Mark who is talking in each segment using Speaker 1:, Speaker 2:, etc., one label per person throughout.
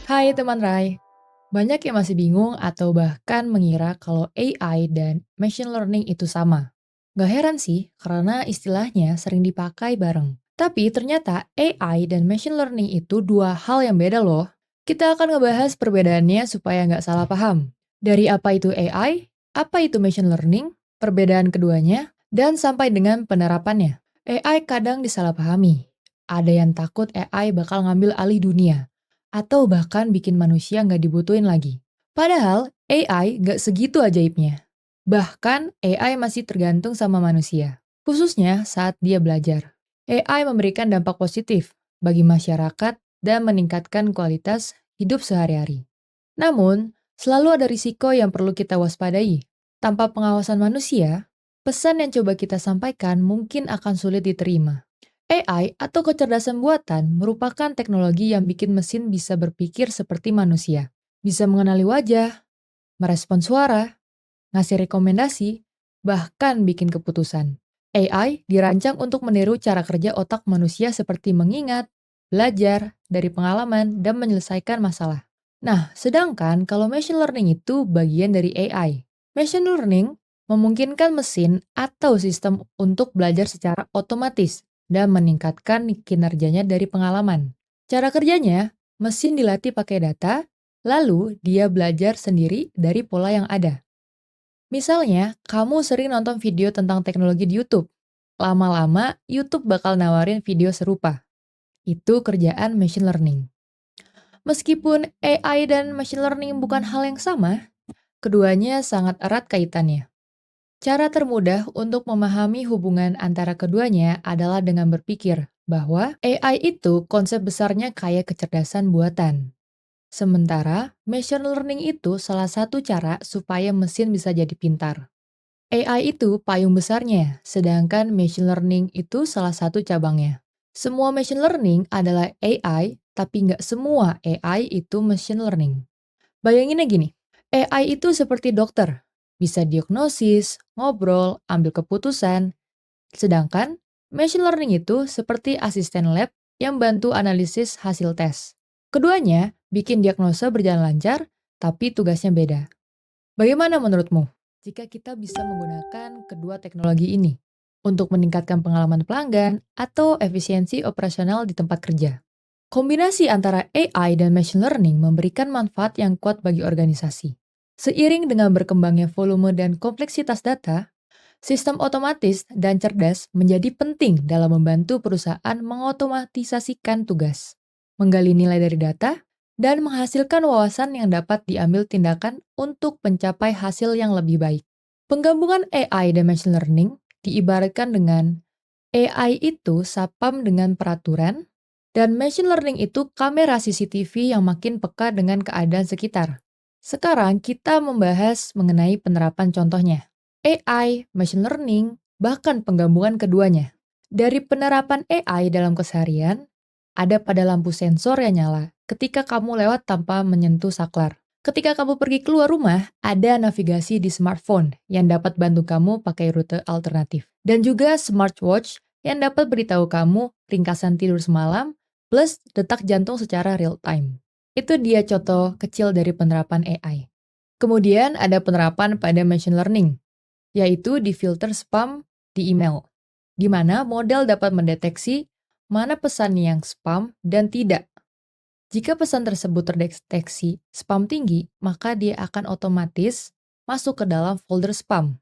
Speaker 1: Hai teman Rai, banyak yang masih bingung atau bahkan mengira kalau AI dan machine learning itu sama. Gak heran sih, karena istilahnya sering dipakai bareng. Tapi ternyata AI dan machine learning itu dua hal yang beda loh. Kita akan ngebahas perbedaannya supaya nggak salah paham. Dari apa itu AI, apa itu machine learning, perbedaan keduanya, dan sampai dengan penerapannya. AI kadang disalahpahami. Ada yang takut AI bakal ngambil alih dunia atau bahkan bikin manusia nggak dibutuhin lagi. Padahal AI nggak segitu ajaibnya. Bahkan AI masih tergantung sama manusia, khususnya saat dia belajar. AI memberikan dampak positif bagi masyarakat dan meningkatkan kualitas hidup sehari-hari. Namun, selalu ada risiko yang perlu kita waspadai. Tanpa pengawasan manusia, pesan yang coba kita sampaikan mungkin akan sulit diterima. AI atau kecerdasan buatan merupakan teknologi yang bikin mesin bisa berpikir seperti manusia, bisa mengenali wajah, merespon suara, ngasih rekomendasi, bahkan bikin keputusan. AI dirancang untuk meniru cara kerja otak manusia seperti mengingat, belajar dari pengalaman, dan menyelesaikan masalah. Nah, sedangkan kalau machine learning itu bagian dari AI. Machine learning memungkinkan mesin atau sistem untuk belajar secara otomatis dan meningkatkan kinerjanya dari pengalaman. Cara kerjanya, mesin dilatih pakai data, lalu dia belajar sendiri dari pola yang ada. Misalnya, kamu sering nonton video tentang teknologi di YouTube. Lama-lama, YouTube bakal nawarin video serupa. Itu kerjaan machine learning. Meskipun AI dan machine learning bukan hal yang sama, keduanya sangat erat kaitannya. Cara termudah untuk memahami hubungan antara keduanya adalah dengan berpikir bahwa AI itu konsep besarnya kayak kecerdasan buatan. Sementara, machine learning itu salah satu cara supaya mesin bisa jadi pintar. AI itu payung besarnya, sedangkan machine learning itu salah satu cabangnya. Semua machine learning adalah AI, tapi nggak semua AI itu machine learning. Bayanginnya gini, AI itu seperti dokter, bisa diagnosis, ngobrol, ambil keputusan, sedangkan machine learning itu seperti asisten lab yang bantu analisis hasil tes. Keduanya bikin diagnosa berjalan lancar, tapi tugasnya beda. Bagaimana menurutmu jika kita bisa menggunakan kedua teknologi ini untuk meningkatkan pengalaman pelanggan atau efisiensi operasional di tempat kerja? Kombinasi antara AI dan machine learning memberikan manfaat yang kuat bagi organisasi. Seiring dengan berkembangnya volume dan kompleksitas data, sistem otomatis dan cerdas menjadi penting dalam membantu perusahaan mengotomatisasikan tugas, menggali nilai dari data, dan menghasilkan wawasan yang dapat diambil tindakan untuk mencapai hasil yang lebih baik. Penggabungan AI dan machine learning diibaratkan dengan AI itu sapam dengan peraturan, dan machine learning itu kamera CCTV yang makin peka dengan keadaan sekitar. Sekarang kita membahas mengenai penerapan contohnya. AI, machine learning, bahkan penggabungan keduanya. Dari penerapan AI dalam keseharian, ada pada lampu sensor yang nyala ketika kamu lewat tanpa menyentuh saklar. Ketika kamu pergi keluar rumah, ada navigasi di smartphone yang dapat bantu kamu pakai rute alternatif. Dan juga smartwatch yang dapat beritahu kamu ringkasan tidur semalam plus detak jantung secara real time. Itu dia contoh kecil dari penerapan AI. Kemudian ada penerapan pada machine learning, yaitu di filter spam di email, di mana model dapat mendeteksi mana pesan yang spam dan tidak. Jika pesan tersebut terdeteksi spam tinggi, maka dia akan otomatis masuk ke dalam folder spam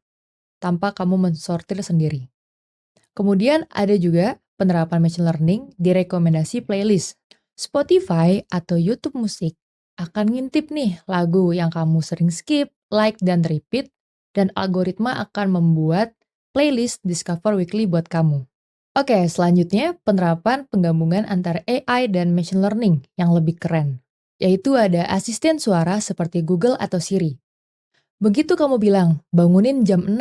Speaker 1: tanpa kamu mensortir sendiri. Kemudian ada juga penerapan machine learning di rekomendasi playlist. Spotify atau YouTube Musik akan ngintip nih lagu yang kamu sering skip, like, dan repeat, dan algoritma akan membuat playlist Discover Weekly buat kamu. Oke, selanjutnya penerapan penggabungan antara AI dan machine learning yang lebih keren, yaitu ada asisten suara seperti Google atau Siri. Begitu kamu bilang, bangunin jam 6,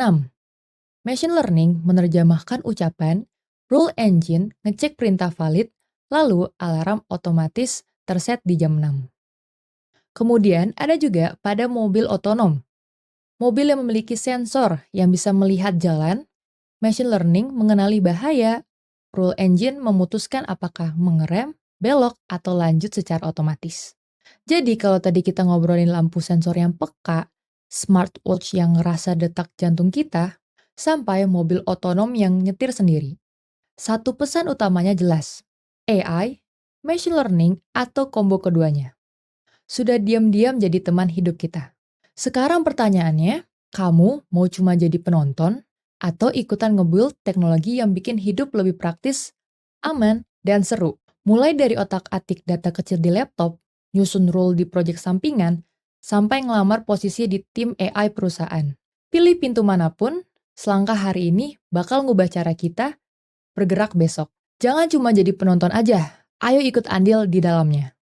Speaker 1: machine learning menerjemahkan ucapan, rule engine ngecek perintah valid, lalu alarm otomatis terset di jam 6. Kemudian ada juga pada mobil otonom. Mobil yang memiliki sensor yang bisa melihat jalan, machine learning mengenali bahaya, rule engine memutuskan apakah mengerem, belok, atau lanjut secara otomatis. Jadi kalau tadi kita ngobrolin lampu sensor yang peka, smartwatch yang ngerasa detak jantung kita, sampai mobil otonom yang nyetir sendiri. Satu pesan utamanya jelas, AI, machine learning, atau combo keduanya. Sudah diam-diam jadi teman hidup kita. Sekarang pertanyaannya, kamu mau cuma jadi penonton atau ikutan nge-build teknologi yang bikin hidup lebih praktis, aman, dan seru? Mulai dari otak-atik data kecil di laptop, nyusun rule di proyek sampingan, sampai ngelamar posisi di tim AI perusahaan. Pilih pintu manapun, selangkah hari ini bakal ngubah cara kita bergerak besok. Jangan cuma jadi penonton aja, ayo ikut andil di dalamnya.